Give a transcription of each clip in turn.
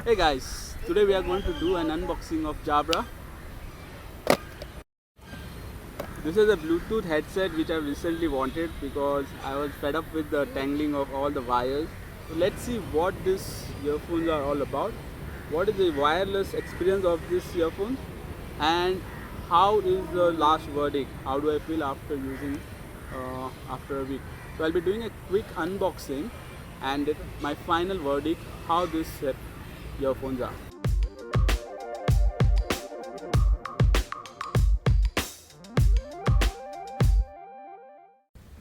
Hey guys, today we are going to do an unboxing of Jabra. This is a Bluetooth headset which I recently wanted because I was fed up with the tangling of all the wires. So let's see what these earphones are all about. What is the wireless experience of this earphones and how is the last verdict? How do I feel after using after a week? So I'll be doing a quick unboxing and my final verdict how these earphones are.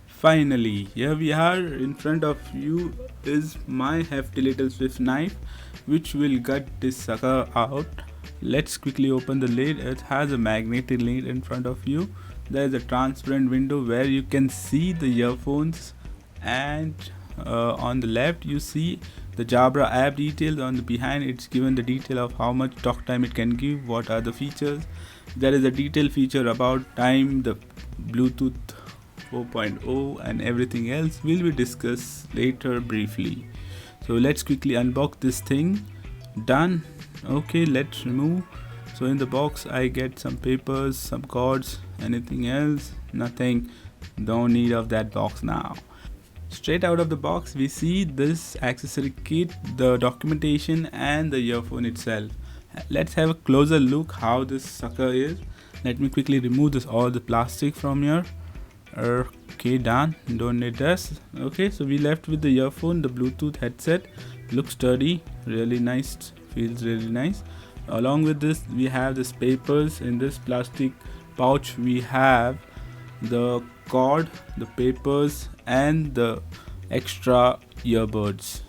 Finally, here we are. In front of you is my hefty little Swiss knife which will gut this sucker out. Let's quickly open the lid. It has a magnetic lid in front of you. There is a transparent window where you can see the earphones, and on the left you see the Jabra app details. On the behind it's given the detail of how much talk time it can give, what are the features. There is a detail feature about time, the Bluetooth 4.0 and everything else will be discussed later briefly. So let's quickly unbox this thing. Done. Okay, let's remove. So in the box I get some papers, some cords. Anything else? Nothing. Don't need of that box now. Straight out of the box we see this accessory kit, the documentation and the earphone itself. Let's have a closer look how this sucker is. Let me quickly remove this all the plastic from here. Okay, done. Don't need this. Okay, so we left with the earphone. The Bluetooth headset looks sturdy, really nice, feels really nice. Along with this we have this papers. In this plastic pouch we have the cord, the papers and the extra earbuds.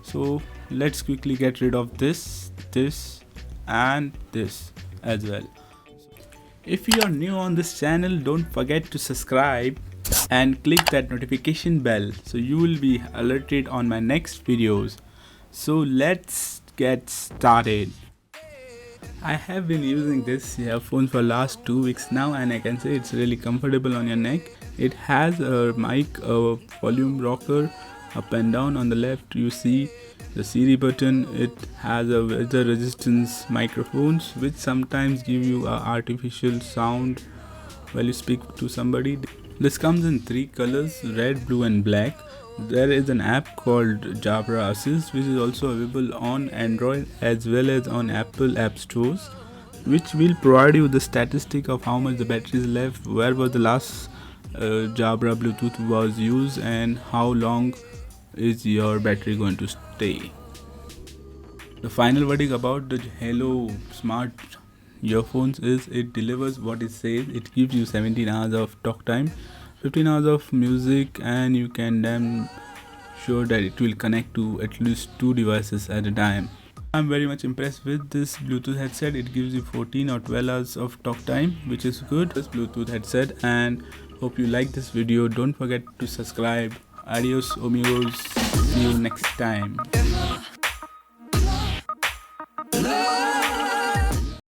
So let's quickly get rid of this and this as well. If you are new on this channel, don't forget to subscribe and click that notification bell so you will be alerted on my next videos. So let's get started. I have been using this earphone for last 2 weeks now and I can say it's really comfortable on your neck. It has a mic, a volume rocker, up and down. On the left you see the Siri button. It has a weather resistance microphones which sometimes give you a artificial sound while you speak to somebody. This comes in 3 colors, red, blue and black. There is an app called Jabra Assist which is also available on Android as well as on Apple app stores, which will provide you the statistic of how much the battery is left, where was the last Jabra Bluetooth was used and how long is your battery going to stay. The final verdict about the Hello Smart earphones is it delivers what it says. It gives you 17 hours of talk time, 15 hours of music, and you can damn sure that it will connect to at least 2 devices at a time. I'm very much impressed with this Bluetooth headset. It gives you 14 or 12 hours of talk time, which is good. This Bluetooth headset, and hope you like this video. Don't forget to subscribe. Adios amigos. See you next time.